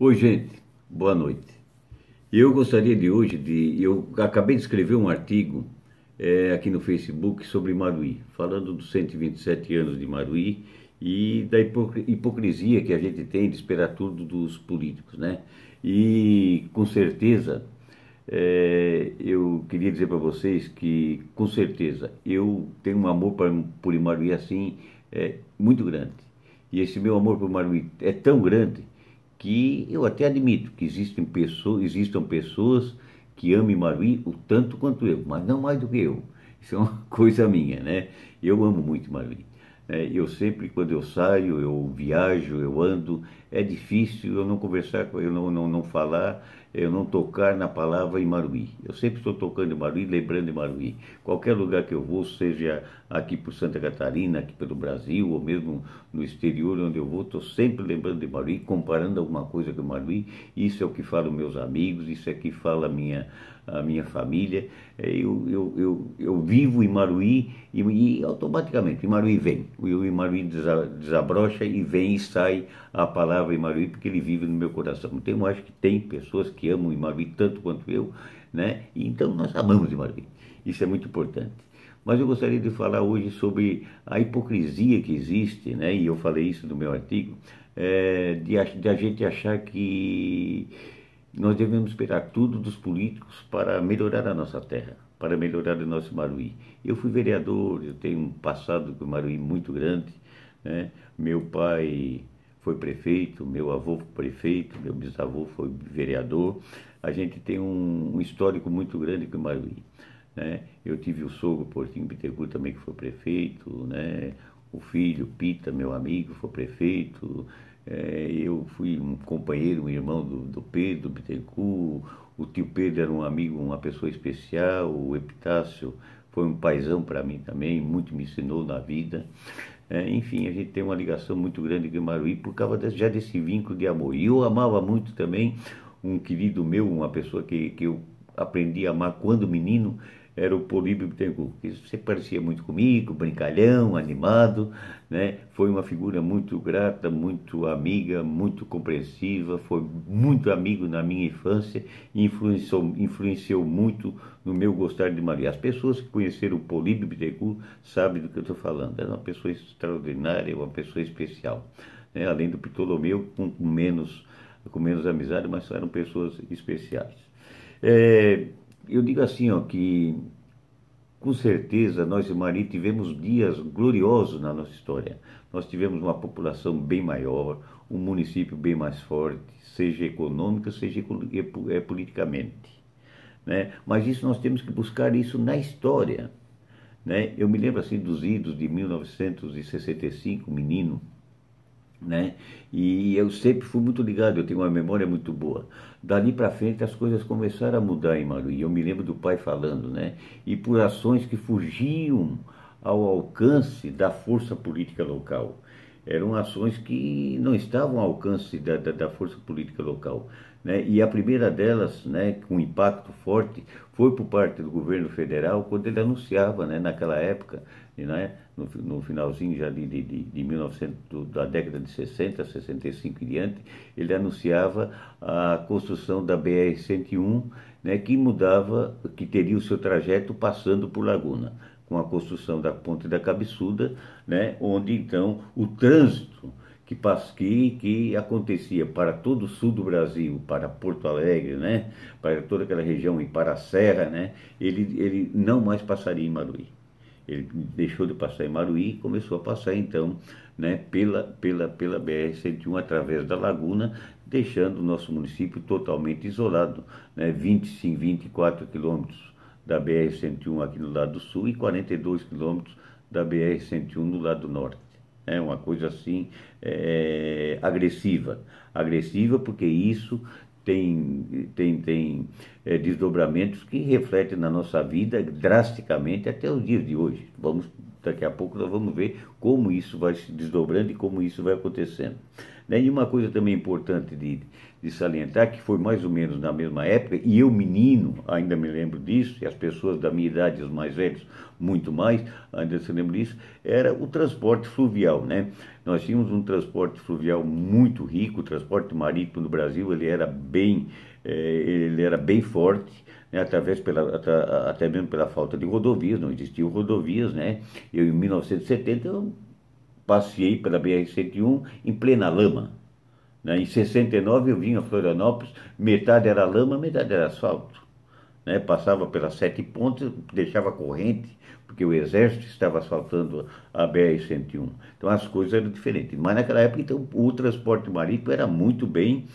Oi, gente, boa noite. Eu gostaria de hoje Eu acabei de escrever um artigo aqui no Facebook sobre Maruí, falando dos 127 anos de Maruí e da hipocrisia que a gente tem de esperar tudo dos políticos, né? E com certeza, eu queria dizer para vocês que, com certeza, eu tenho um amor por Imaruí assim, muito grande. E esse meu amor por Maruí é tão grande que eu até admito que existam pessoas que amem Maruí o tanto quanto eu, mas não mais do que eu. Isso é uma coisa minha, né? Eu amo muito Maruí. Eu sempre, quando eu saio, eu viajo, eu ando, é difícil eu não conversar, eu não falar, eu não tocar na palavra Imaruí. Eu sempre estou tocando Imaruí, lembrando Imaruí. Qualquer lugar que eu vou, seja aqui por Santa Catarina, aqui pelo Brasil, ou mesmo no exterior onde eu vou, estou sempre lembrando de Imaruí, comparando alguma coisa com Imaruí. Isso é o que falam meus amigos, isso é o que fala a minha família. Eu vivo em Imaruí e automaticamente Imaruí vem. O Imaruí desabrocha e vem e sai a palavra Imaruí porque ele vive no meu coração. Então eu acho que tem pessoas que amam Imaruí tanto quanto eu, né? E então nós amamos Imaruí. Isso é muito importante. Mas eu gostaria de falar hoje sobre a hipocrisia que existe, né? E eu falei isso no meu artigo, de a gente achar que nós devemos esperar tudo dos políticos para melhorar a nossa terra, para melhorar o nosso Maruí. Eu fui vereador, eu tenho um passado com o Maruí muito grande, né? Meu pai foi prefeito, meu avô foi prefeito, meu bisavô foi vereador. A gente tem um histórico muito grande com o Maruí, né? Eu tive o sogro Portinho Bittencourt também que foi prefeito, né? O filho Pita, meu amigo, foi prefeito. Eu fui um companheiro, um irmão do Pedro Bittencourt. O tio Pedro era um amigo, uma pessoa especial. O Epitácio foi um paizão para mim também, muito me ensinou na vida. Enfim, a gente tem uma ligação muito grande com o Maruí por causa já desse vínculo de amor. E eu amava muito também um querido meu, uma pessoa que eu aprendi a amar quando menino, era o Políbio Bittencourt. Ele sempre parecia muito comigo, brincalhão, animado, né? Foi uma figura muito grata, muito amiga, muito compreensiva, foi muito amigo na minha infância e influenciou muito no meu gostar de Maria. As pessoas que conheceram o Políbio Bittencourt sabem do que eu estou falando. Era uma pessoa extraordinária, uma pessoa especial, né? Além do Ptolomeu, com menos amizade, mas eram pessoas especiais. Eu digo assim, ó, que com certeza nós em Mari tivemos dias gloriosos na nossa história. Nós tivemos uma população bem maior, um município bem mais forte, seja econômica, seja politicamente, né? Mas isso nós temos que buscar isso na história, né? Eu me lembro assim dos idos de 1965, menino, né? E eu sempre fui muito ligado, eu tenho uma memória muito boa. Dali para frente as coisas começaram a mudar em Maruí. Eu me lembro do pai falando, né? E por ações que fugiam ao alcance da força política local. Eram ações que não estavam ao alcance da força política local, né? E a primeira delas, né, com impacto forte, foi por parte do governo federal, quando ele anunciava, né, naquela época, né, no finalzinho já de 1900, da década de 60, 65 e diante, ele anunciava a construção da BR-101, né, que teria o seu trajeto passando por Laguna, com a construção da Ponte da Cabeçuda, né, onde então o trânsito que acontecia para todo o sul do Brasil, para Porto Alegre, né, para toda aquela região e para a Serra, né, ele não mais passaria em Maruí. Ele deixou de passar em Maruí e começou a passar então, né, pela BR-101 através da Laguna, deixando o nosso município totalmente isolado, né, 24 quilômetros da BR-101 aqui no lado do sul e 42 quilômetros da BR-101 no lado norte. É uma coisa assim, agressiva. Agressiva porque isso tem desdobramentos que refletem na nossa vida drasticamente até os dias de hoje. Vamos Daqui a pouco nós vamos ver como isso vai se desdobrando e como isso vai acontecendo. Né? E uma coisa também importante de salientar, que foi mais ou menos na mesma época, e eu menino ainda me lembro disso, e as pessoas da minha idade, os mais velhos, muito mais, ainda se lembram disso, era o transporte fluvial, né? Nós tínhamos um transporte fluvial muito rico, o transporte marítimo no Brasil, ele era bem forte, né, até mesmo pela falta de rodovias, não existiam rodovias, né? Eu, em 1970, eu passei pela BR-101 em plena lama, né? Em 69 eu vim a Florianópolis, metade era lama, metade era asfalto, né? Passava pelas 7 pontes, deixava corrente, porque o exército estava asfaltando a BR-101. Então as coisas eram diferentes. Mas naquela época, então, o transporte marítimo era muito bem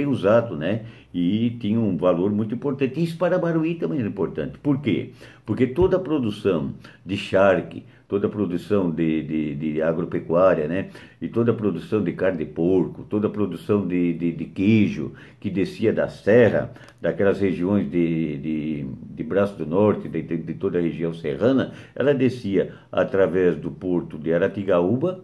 usado, né? E tinha um valor muito importante. Isso para Barueri também era importante. Por quê? Porque toda a produção de charque, toda a produção de agropecuária, né? E toda a produção de carne de porco, toda a produção de queijo que descia da serra, daquelas regiões de Braço do Norte, de toda a região serrana, ela descia através do porto de Aratigaúba,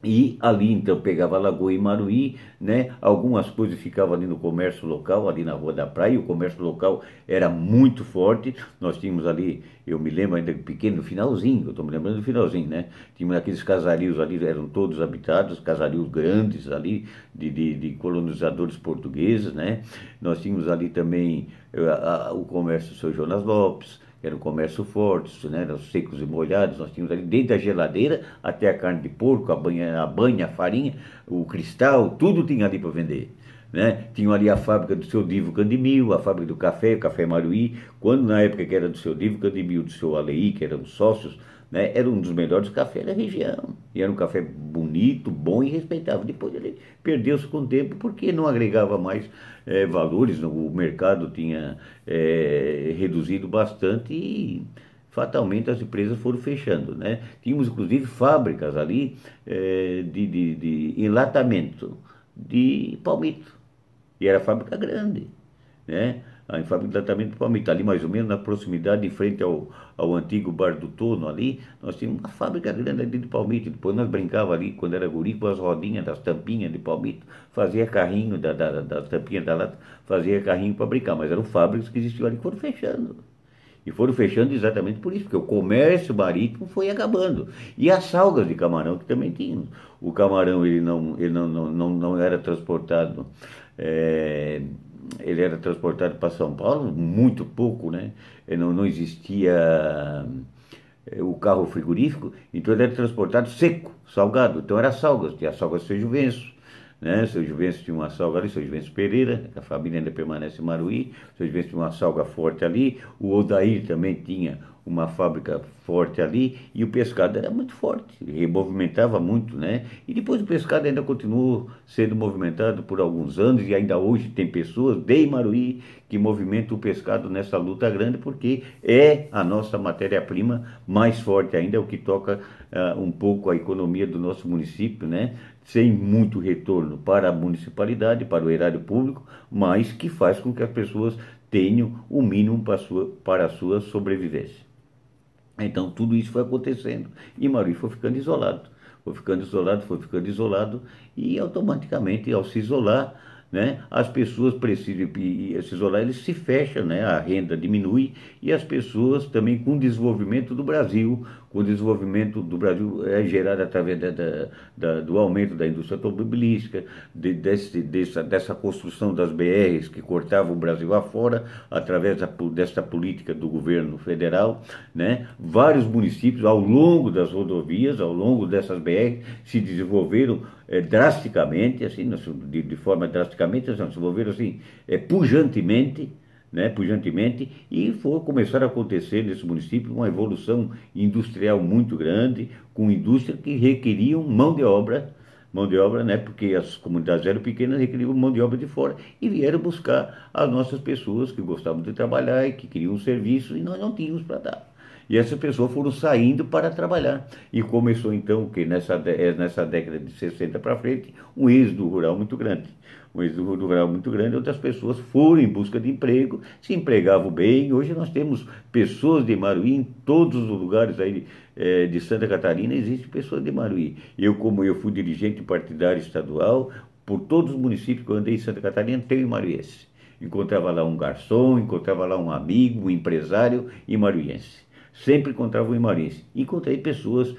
e ali então pegava a Lagoa Imaruí, né? Algumas coisas ficavam ali no comércio local, ali na Rua da Praia. O comércio local era muito forte. Nós tínhamos ali, eu me lembro ainda pequeno, no finalzinho, eu estou me lembrando do finalzinho, né? Tínhamos aqueles casarios ali, eram todos habitados, casarios grandes ali, de colonizadores portugueses, né? Nós tínhamos ali também o comércio do Seu Jonas Lopes, era um comércio forte, né? Os secos e molhados, nós tínhamos ali desde a geladeira até a carne de porco, a banha, a farinha, o cristal, tudo tinha ali para vender, né? Tinha ali a fábrica do Seu Divo Candimil, a fábrica do café, o Café Maruí, quando na época que era do Seu Divo Candimil, do Seu Aleí, que eram sócios, né? Era um dos melhores cafés da região, e era um café bonito, bom e respeitável. Depois ele perdeu-se com o tempo porque não agregava mais valores, o mercado tinha reduzido bastante e fatalmente as empresas foram fechando, né? Tínhamos inclusive fábricas ali de enlatamento de palmito, e era fábrica grande, né? A fábrica de tratamento de palmito, ali mais ou menos na proximidade, em frente ao antigo Bar do Tono ali, nós tínhamos uma fábrica grande ali de palmito. Depois nós brincávamos ali, quando era guri, com as rodinhas das tampinhas de palmito, fazia carrinho das tampinhas da lata, fazia carrinho para brincar, mas eram fábricas que existiam ali que foram fechando. E foram fechando exatamente por isso, porque o comércio marítimo foi acabando. E as salgas de camarão que também tinham. O camarão ele não era transportado... ele era transportado para São Paulo, muito pouco, né? Não existia o carro frigorífico, então ele era transportado seco, salgado. Então era salgas, tinha a salga Seu Juvencio, né? Seu Juvencio tinha uma salga ali, Seu Juvencio Pereira, a família ainda permanece em Maruí. Seu Juvencio tinha uma salga forte ali, o Odair também tinha uma fábrica forte ali, e o pescado era muito forte, ele movimentava muito, né? E depois o pescado ainda continuou sendo movimentado por alguns anos, e ainda hoje tem pessoas de Imaruí que movimentam o pescado nessa luta grande, porque é a nossa matéria-prima mais forte ainda, é o que toca um pouco a economia do nosso município, né? Sem muito retorno para a municipalidade, para o erário público, mas que faz com que as pessoas tenham o mínimo para a sua sobrevivência. Então tudo isso foi acontecendo e Maruí foi ficando isolado, foi ficando isolado, e automaticamente, ao se isolar, né, as pessoas precisam se isolar, eles se fecham, né, a renda diminui, e as pessoas também, com o desenvolvimento do Brasil, é gerado através do aumento da indústria automobilística, dessa construção das BRs que cortavam o Brasil afora, através dessa política do governo federal, né? Vários municípios, ao longo das rodovias, ao longo dessas BRs, se desenvolveram drasticamente, assim, de forma drasticamente, assim, se desenvolveram assim, pujantemente, né, e começar a acontecer nesse município uma evolução industrial muito grande, com indústria que requeriam mão de obra, né, porque as comunidades eram pequenas, requeriam mão de obra de fora, e vieram buscar as nossas pessoas que gostavam de trabalhar e que queriam um serviço, e nós não tínhamos para dar. E essas pessoas foram saindo para trabalhar. E começou então, que nessa década de 60 para frente, um êxodo rural muito grande. Um êxodo rural muito grande, onde as pessoas foram em busca de emprego, se empregavam bem. Hoje nós temos pessoas de Maruí em todos os lugares aí de Santa Catarina, existem pessoas de Maruí. Como eu fui dirigente partidário estadual, por todos os municípios que eu andei em Santa Catarina, tenho maruiense. Encontrava lá um garçom, encontrava lá um amigo, um empresário e maruiense. Sempre encontrava um maruiense. Encontrei pessoas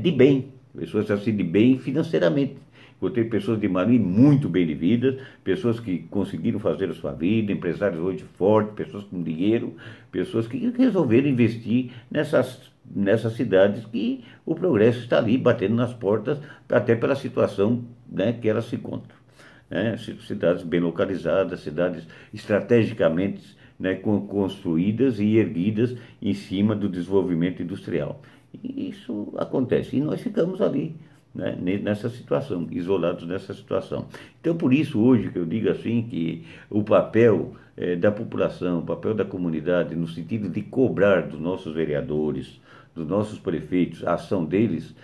de bem, pessoas assim de bem financeiramente. Encontrei pessoas de Maruí muito bem de vida, pessoas que conseguiram fazer a sua vida, empresários hoje fortes, pessoas com dinheiro, pessoas que resolveram investir nessas cidades que o progresso está ali batendo nas portas, até pela situação, né, que elas se encontram. Né? Cidades bem localizadas, cidades estrategicamente, né, construídas e erguidas em cima do desenvolvimento industrial. E isso acontece, e nós ficamos ali, né, nessa situação, isolados nessa situação. Então, por isso, hoje, que eu digo assim, que o papel da população, o papel da comunidade, no sentido de cobrar dos nossos vereadores, dos nossos prefeitos, a ação deles,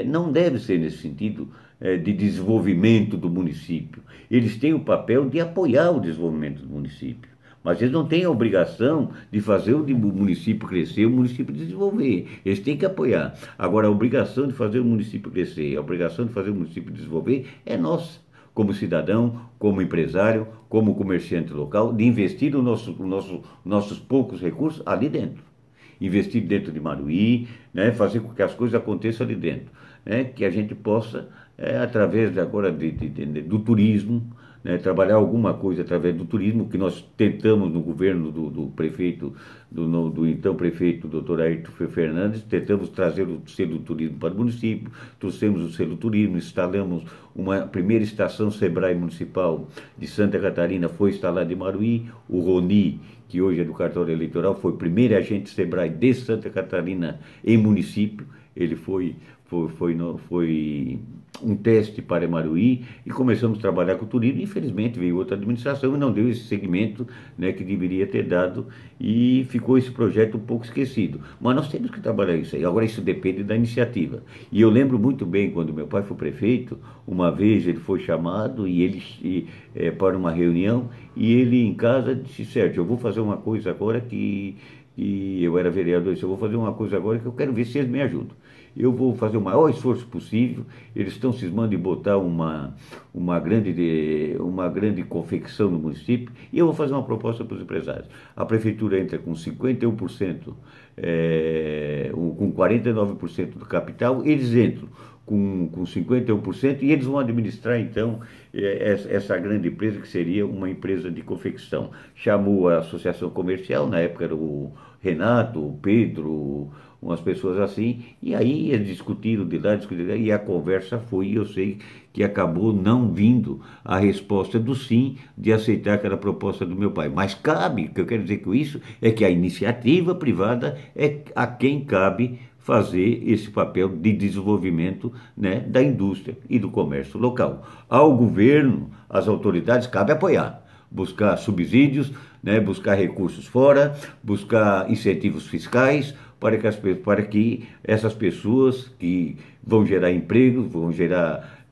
não deve ser nesse sentido de desenvolvimento do município. Eles têm o papel de apoiar o desenvolvimento do município. Mas eles não têm a obrigação de fazer o município crescer, o município desenvolver. Eles têm que apoiar. Agora, a obrigação de fazer o município crescer, a obrigação de fazer o município desenvolver é nossa, como cidadão, como empresário, como comerciante local, de investir os nossos poucos recursos ali dentro. Investir dentro de Maruí, né, fazer com que as coisas aconteçam ali dentro. Né, que a gente possa, através agora do turismo, né, trabalhar alguma coisa através do turismo, que nós tentamos no governo do prefeito, do então prefeito, doutor Ayrton Fernandes, tentamos trazer o selo turismo para o município, trouxemos o selo turismo, instalamos uma primeira estação Sebrae Municipal de Santa Catarina, foi instalada em Maruí, o Roni, que hoje é do cartório eleitoral, foi o primeiro agente Sebrae de Santa Catarina em município. Ele foi um teste para Maruí e começamos a trabalhar com o turismo. Infelizmente veio outra administração e não deu esse segmento, né, que deveria ter dado, e ficou esse projeto um pouco esquecido. Mas nós temos que trabalhar isso aí. Agora isso depende da iniciativa. E eu lembro muito bem quando meu pai foi prefeito, uma vez ele foi chamado para uma reunião, e ele em casa disse: Sérgio, eu vou fazer uma coisa agora que eu era vereador, eu vou fazer uma coisa agora que eu quero ver se eles me ajudam. Eu vou fazer o maior esforço possível. Eles estão cismando em botar uma grande confecção no município, e eu vou fazer uma proposta para os empresários. A prefeitura entra com 51%, com 49% do capital, eles entram com 51%, e eles vão administrar então essa grande empresa, que seria uma empresa de confecção. Chamou a associação comercial, na época era o Renato, o Pedro, umas pessoas assim, e aí eles discutiram de lá, e a conversa foi, e eu sei que acabou não vindo a resposta do sim, de aceitar aquela proposta do meu pai. Mas cabe, o que eu quero dizer com isso é que a iniciativa privada é a quem cabe fazer esse papel de desenvolvimento, né, da indústria e do comércio local. Ao governo, às autoridades, cabe apoiar, buscar subsídios, né, buscar recursos fora, buscar incentivos fiscais, para que essas pessoas que vão gerar emprego, vão gerar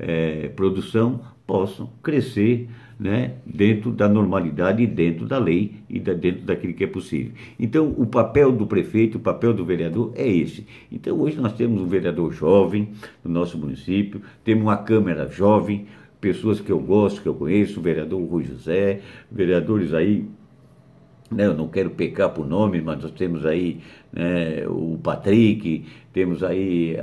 produção, possam crescer, né, dentro da normalidade e dentro da lei e dentro daquilo que é possível. Então, o papel do prefeito, o papel do vereador é esse. Então, hoje nós temos um vereador jovem no nosso município, temos uma Câmara jovem, pessoas que eu gosto, que eu conheço, o vereador Rui José, vereadores aí, né, eu não quero pecar por nome, mas nós temos aí, né, o Patrick, temos aí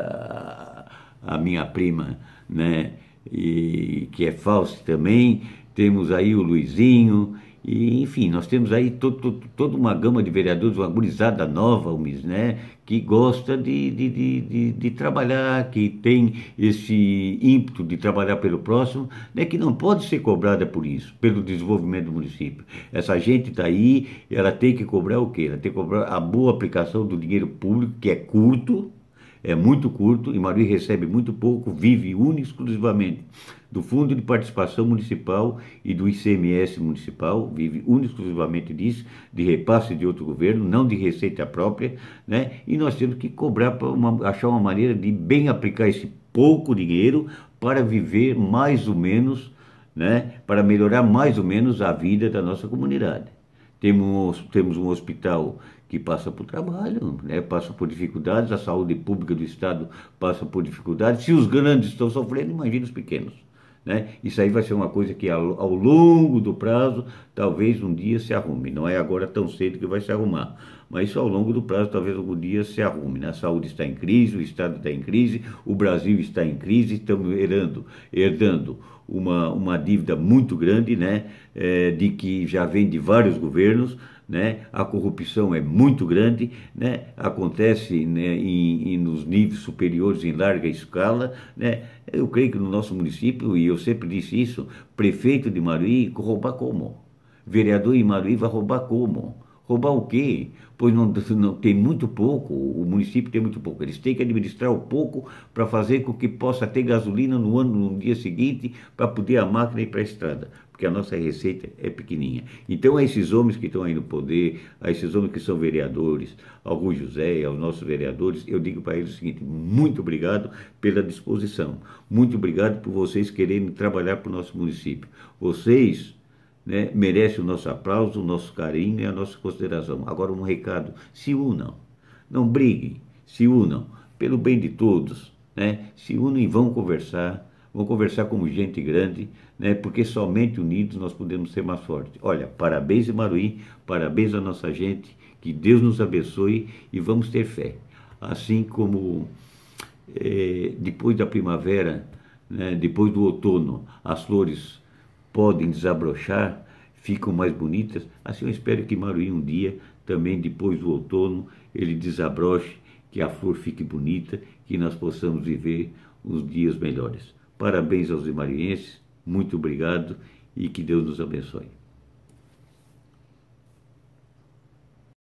a minha prima, né, que é Fausto também, temos aí o Luizinho, e enfim, nós temos aí toda uma gama de vereadores, uma gurizada nova, né, que gosta de trabalhar, que tem esse ímpeto de trabalhar pelo próximo, né, que não pode ser cobrada por isso, pelo desenvolvimento do município. Essa gente está aí, ela tem que cobrar o quê? Ela tem que cobrar a boa aplicação do dinheiro público, que é curto, é muito curto e Maruí recebe muito pouco, vive única e exclusivamente do Fundo de Participação Municipal e do ICMS municipal, vive única e exclusivamente disso, de repasse de outro governo, não de receita própria, né? E nós temos que cobrar, achar uma maneira de bem aplicar esse pouco dinheiro para viver mais ou menos, né? Para melhorar mais ou menos a vida da nossa comunidade. Temos um hospital que passa por trabalho, né? Passa por dificuldades, a saúde pública do Estado passa por dificuldades. Se os grandes estão sofrendo, imagine os pequenos. Né? Isso aí vai ser uma coisa que ao longo do prazo, talvez um dia se arrume. Não é agora tão cedo que vai se arrumar, mas isso ao longo do prazo, talvez algum dia se arrume. Né? A saúde está em crise, o Estado está em crise, o Brasil está em crise, estamos herdando uma dívida muito grande, né? De que já vem de vários governos. Né? A corrupção é muito grande, né? Acontece, né, nos níveis superiores em larga escala. Né? Eu creio que no nosso município, e eu sempre disse isso, prefeito de Maruí roubar como? Vereador em Maruí vai roubar como? Roubar o quê? Pois não tem muito pouco, o município tem muito pouco. Eles têm que administrar o pouco para fazer com que possa ter gasolina no dia seguinte para poder a máquina ir para a estrada, porque a nossa receita é pequenininha. Então a esses homens que estão aí no poder, a esses homens que são vereadores, ao Rui José, aos nossos vereadores, eu digo para eles o seguinte: muito obrigado pela disposição, muito obrigado por vocês quererem trabalhar para o nosso município. Vocês, né, merece o nosso aplauso, o nosso carinho e a nossa consideração. Agora um recado: se unam, não briguem, se unam, pelo bem de todos, né? Se unem e vão conversar como gente grande, né? Porque somente unidos nós podemos ser mais fortes. Olha, parabéns Maruí, parabéns à nossa gente, que Deus nos abençoe e vamos ter fé. Assim como depois da primavera, né, depois do outono, as flores podem desabrochar, ficam mais bonitas. Assim eu espero que Maruí um dia, também depois do outono, ele desabroche, que a flor fique bonita, que nós possamos viver os dias melhores. Parabéns aos maruienses, muito obrigado e que Deus nos abençoe.